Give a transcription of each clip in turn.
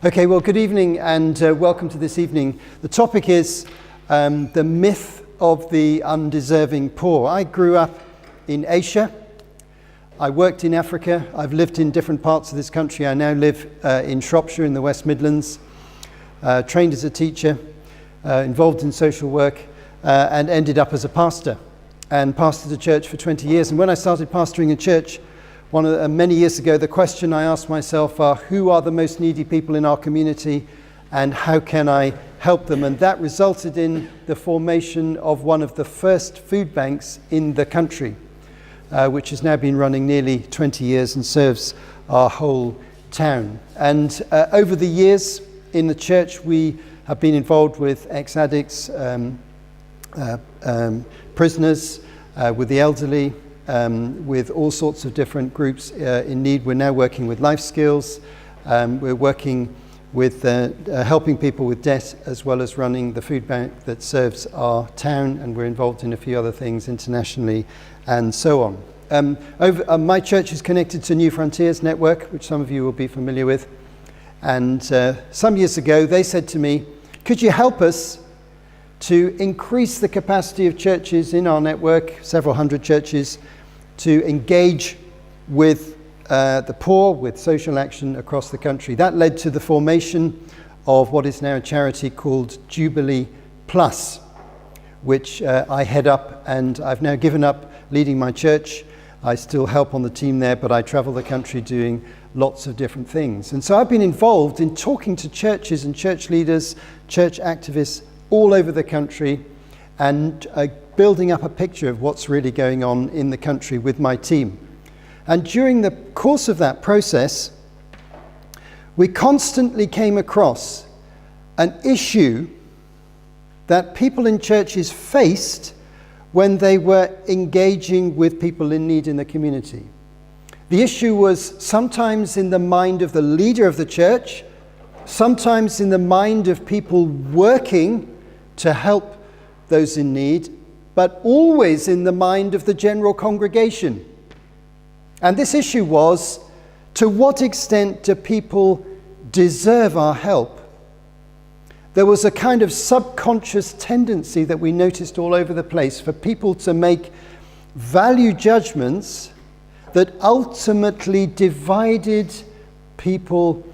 Okay, well, good evening and welcome to this evening. The topic is the myth of the undeserving poor. I grew up in Asia. I worked in Africa. I've lived in different parts of this country. I now live in Shropshire in the West Midlands, trained as a teacher, involved in social work, and ended up as a pastor and pastored a church for 20 years. And when I started pastoring a church, many years ago, the question I asked myself are, who are the most needy people in our community and how can I help them? And that resulted in the formation of one of the first food banks in the country, which has now been running nearly 20 years and serves our whole town. And over the years in the church, we have been involved with ex-addicts, prisoners, with the elderly, with all sorts of different groups in need. We're now working with life skills. We're working with helping people with debt, as well as running the food bank that serves our town, and we're involved in a few other things internationally and so on. My church is connected to New Frontiers Network, which some of you will be familiar with. And some years ago, they said to me, could you help us to increase the capacity of churches in our network, several hundred churches, to engage with the poor, with social action across the country. That led to the formation of what is now a charity called Jubilee Plus, which I head up, and I've now given up leading my church. I still help on the team there, but I travel the country doing lots of different things. And so I've been involved in talking to churches and church leaders, church activists, all over the country, and building up a picture of what's really going on in the country with my team. And during the course of that process, we constantly came across an issue that people in churches faced when they were engaging with people in need in the community. The issue was sometimes in the mind of the leader of the church, sometimes in the mind of people working to help those in need, but always in the mind of the general congregation. And this issue was, to what extent do people deserve our help? There was a kind of subconscious tendency that we noticed all over the place for people to make value judgments that ultimately divided people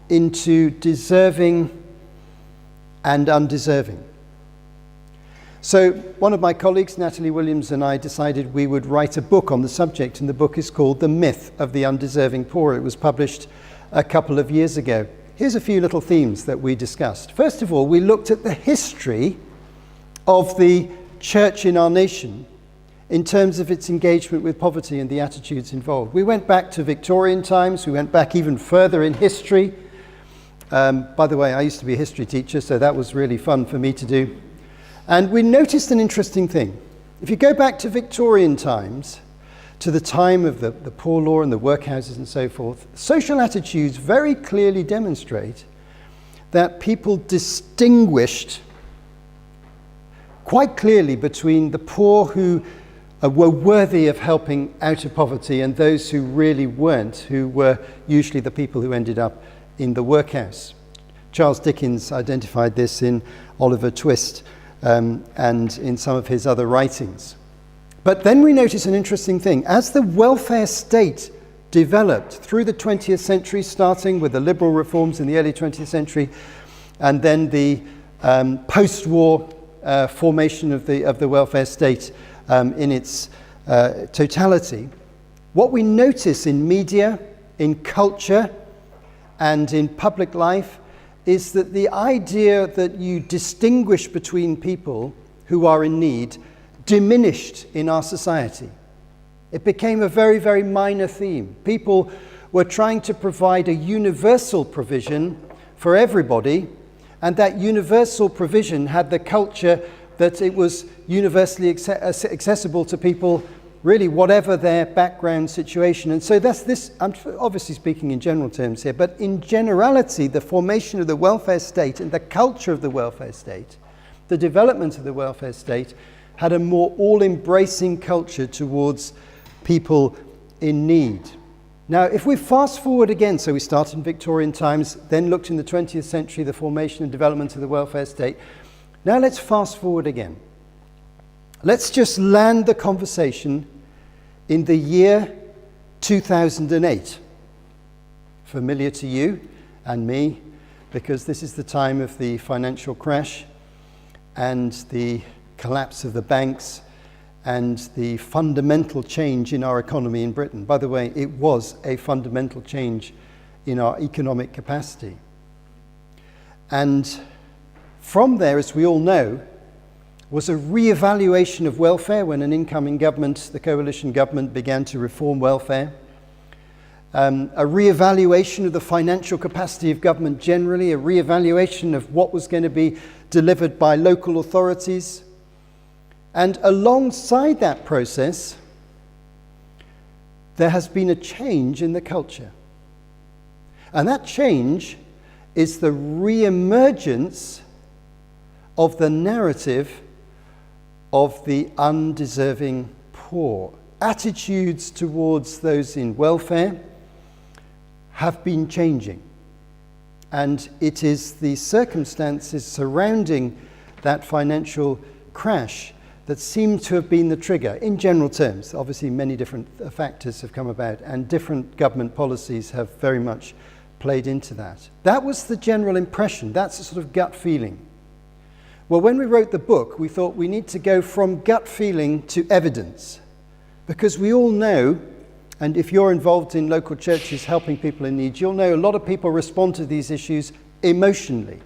into deserving and undeserving. So one of my colleagues, Natalie Williams, and I decided we would write a book on the subject, and the book is called The Myth of the Undeserving Poor. It was published a couple of years ago. Here's a few little themes that we discussed. First of all, we looked at the history of the church in our nation in terms of its engagement with poverty and the attitudes involved. We went back to Victorian times. We went back even further in history. By the way, I used to be a history teacher, so that was really fun for me to do. And we noticed an interesting thing. If you go back to Victorian times, to the time of the poor law and the workhouses and so forth, social attitudes very clearly demonstrate that people distinguished quite clearly between the poor who were worthy of helping out of poverty and those who really weren't, who were usually the people who ended up in the workhouse. Charles Dickens identified this in Oliver Twist, and in some of his other writings. But then we notice an interesting thing. As the welfare state developed through the 20th century, starting with the liberal reforms in the early 20th century, and then the post-war formation of the welfare state in its totality, what we notice in media, in culture, and in public life is that the idea that you distinguish between people who are in need diminished in our society. It became a very, very minor theme. People were trying to provide a universal provision for everybody, and that universal provision had the culture that it was universally accessible to people, really whatever their background situation. And so that's this, I'm obviously speaking in general terms here, but in generality, the formation of the welfare state and the culture of the welfare state, the development of the welfare state, had a more all-embracing culture towards people in need. Now, if we fast forward again, so we started in Victorian times, then looked in the 20th century, the formation and development of the welfare state. Now let's fast forward again. Let's just land the conversation in the year 2008. Familiar to you and me, because this is the time of the financial crash and the collapse of the banks and the fundamental change in our economy in Britain. By the way, it was a fundamental change in our economic capacity. And from there, as we all know, was a re-evaluation of welfare when an incoming government, the coalition government, began to reform welfare. A re-evaluation of the financial capacity of government generally, a re-evaluation of what was going to be delivered by local authorities. And alongside that process, there has been a change in the culture. And that change is the re-emergence of the narrative of the undeserving poor. Attitudes towards those in welfare have been changing. And it is the circumstances surrounding that financial crash that seem to have been the trigger, in general terms. Obviously, many different factors have come about, and different government policies have very much played into that. That was the general impression. That's a sort of gut feeling. Well, when we wrote the book, we thought we need to go from gut feeling to evidence, because we all know, and if you're involved in local churches helping people in need, you'll know a lot of people respond to these issues emotionally,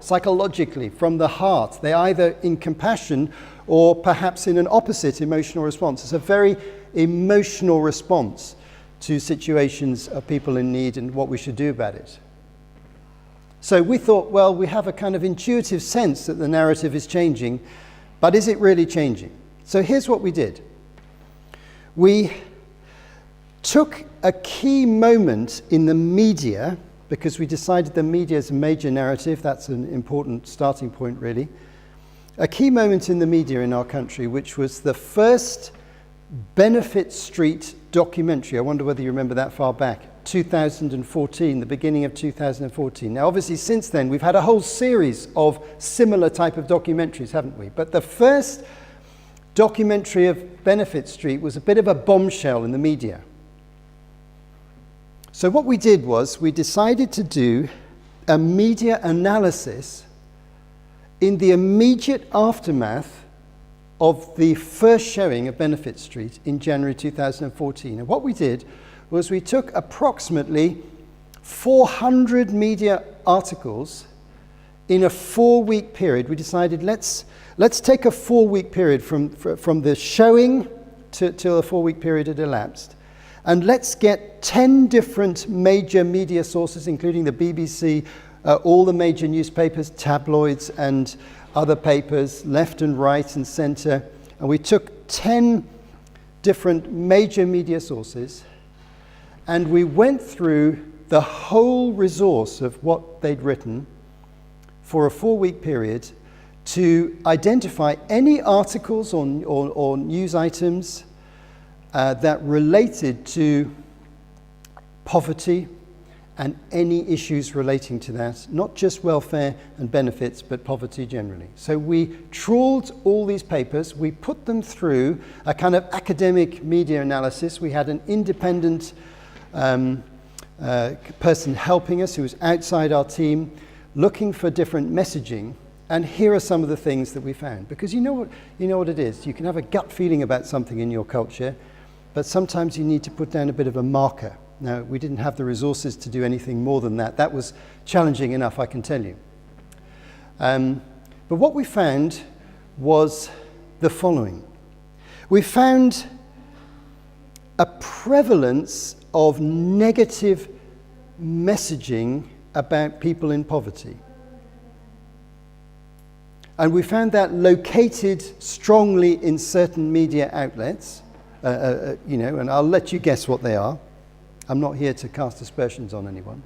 psychologically, from the heart. They're either in compassion or perhaps in an opposite emotional response. It's a very emotional response to situations of people in need and what we should do about it. So we thought, well, we have a kind of intuitive sense that the narrative is changing, but is it really changing? So here's what we did. We took a key moment in the media, because we decided the media is a major narrative. That's an important starting point, really. A key moment in the media in our country, which was the first Benefit Street documentary. I wonder whether you remember that far back. 2014, the beginning of 2014. Now, obviously, since then, we've had a whole series of similar type of documentaries, haven't we? But the first documentary of Benefit Street was a bit of a bombshell in the media. So what we did was we decided to do a media analysis in the immediate aftermath of the first showing of Benefit Street in January 2014. And what we did was we took approximately 400 media articles in a 4-week period. We decided let's take a 4-week period from the showing till a 4-week period had elapsed. And let's get 10 different major media sources, including the BBC, all the major newspapers, tabloids and other papers, left and right and centre. And we took 10 different major media sources, and we went through the whole resource of what they'd written for a 4-week period to identify any articles or news items that related to poverty and any issues relating to that, not just welfare and benefits, but poverty generally. So we trawled all these papers, we put them through a kind of academic media analysis. We had an independent person helping us who was outside our team, looking for different messaging. And here are some of the things that we found. Because you know what it is. You can have a gut feeling about something in your culture, but sometimes you need to put down a bit of a marker. Now, we didn't have the resources to do anything more than that. That was challenging enough, I can tell you. But what we found was the following. We found a prevalence of negative messaging about people in poverty. And we found that located strongly in certain media outlets, and I'll let you guess what they are. I'm not here to cast aspersions on anyone.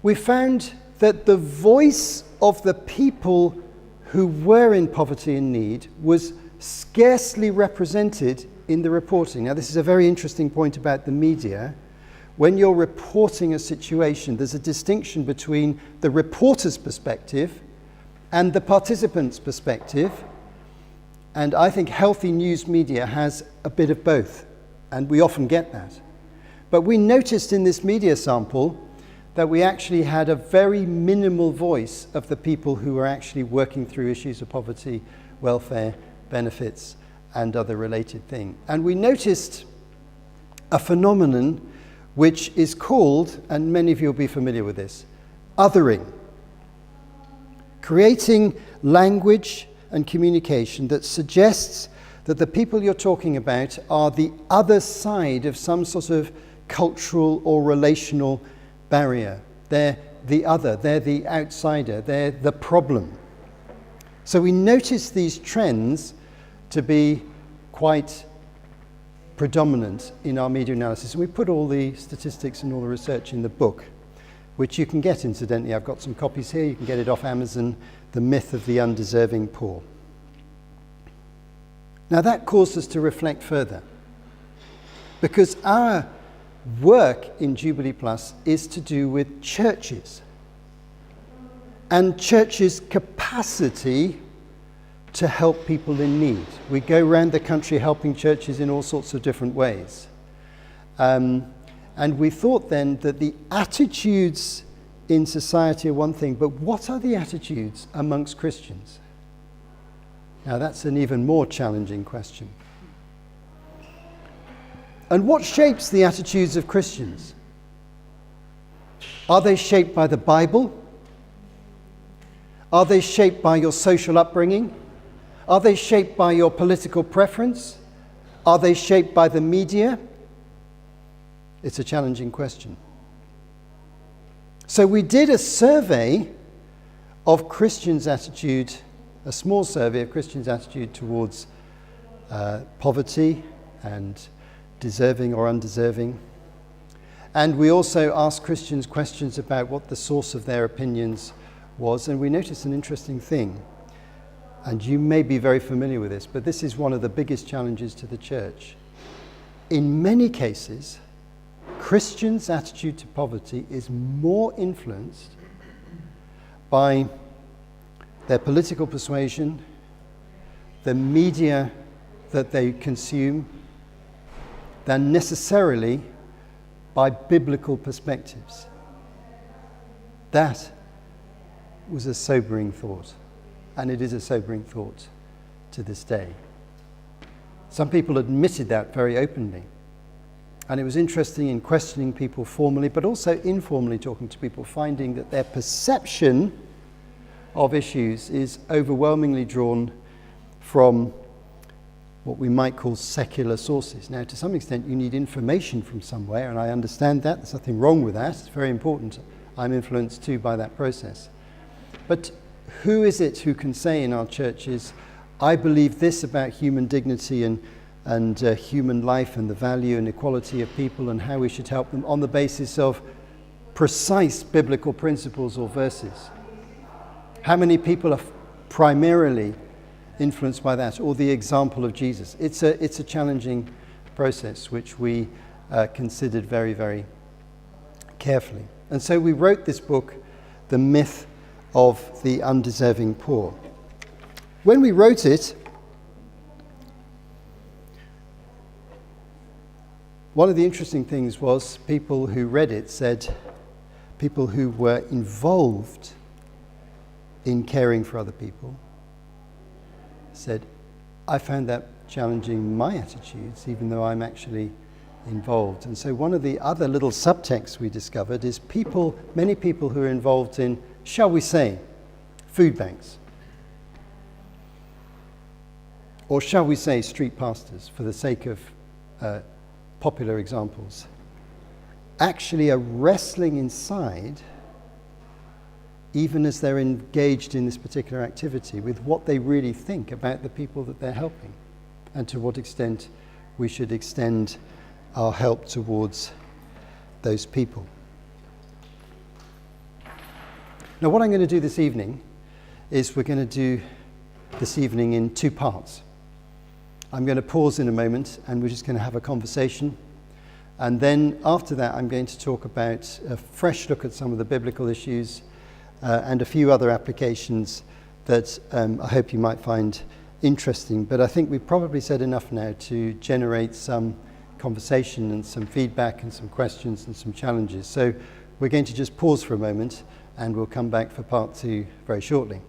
We found that the voice of the people who were in poverty and need was scarcely represented in the reporting. Now, this is a very interesting point about the media. When you're reporting a situation, there's a distinction between the reporter's perspective and the participant's perspective. And I think healthy news media has a bit of both, and we often get that. But we noticed in this media sample that we actually had a very minimal voice of the people who were actually working through issues of poverty, welfare, benefits, and other related things. And we noticed a phenomenon which is called, and many of you will be familiar with this, othering. Creating language and communication that suggests that the people you're talking about are the other side of some sort of cultural or relational barrier. They're the other, they're the outsider, they're the problem. So we notice these trends to be quite predominant in our media analysis. And we put all the statistics and all the research in the book, which you can get, incidentally. I've got some copies here. You can get it off Amazon, The Myth of the Undeserving Poor. Now that caused us to reflect further, because our work in Jubilee Plus is to do with churches and churches' capacity to help people in need. We go around the country helping churches in all sorts of different ways. And we thought then that the attitudes in society are one thing, but what are the attitudes amongst Christians? Now that's an even more challenging question. And what shapes the attitudes of Christians? Are they shaped by the Bible? Are they shaped by your social upbringing? Are they shaped by your political preference? Are they shaped by the media? It's a challenging question. So we did a survey of Christians' attitude, a small survey of Christians' attitude towards poverty and deserving or undeserving. And we also asked Christians questions about what the source of their opinions was. And we noticed an interesting thing. And you may be very familiar with this, but this is one of the biggest challenges to the church. In many cases, Christians' attitude to poverty is more influenced by their political persuasion, the media that they consume, than necessarily by biblical perspectives. That was a sobering thought. And it is a sobering thought to this day. Some people admitted that very openly. And it was interesting in questioning people formally, but also informally talking to people, finding that their perception of issues is overwhelmingly drawn from what we might call secular sources. Now, to some extent, you need information from somewhere, and I understand that. There's nothing wrong with that. It's very important. I'm influenced too by that process. But who is it who can say in our churches, I believe this about human dignity and human life and the value and equality of people and how we should help them on the basis of precise biblical principles or verses? How many people are primarily influenced by that, or the example of Jesus? It's a challenging process which we considered very, very carefully. And so we wrote this book, The Myth of the Undeserving Poor. When we wrote it, one of the interesting things was people who read it said, people who were involved in caring for other people said, I found that challenging my attitudes, even though I'm actually involved. And so one of the other little subtexts we discovered is many people who are involved in, shall we say, food banks, or shall we say street pastors, for the sake of popular examples, actually are wrestling inside, even as they're engaged in this particular activity, with what they really think about the people that they're helping, and to what extent we should extend our help towards those people. Now, what I'm going to do this evening is we're going to do this evening in two parts. I'm going to pause in a moment and we're just going to have a conversation. And then after that, I'm going to talk about a fresh look at some of the biblical issues and a few other applications that I hope you might find interesting. But I think we've probably said enough now to generate some conversation and some feedback and some questions and some challenges. So we're going to just pause for a moment and we'll come back for part 2 very shortly.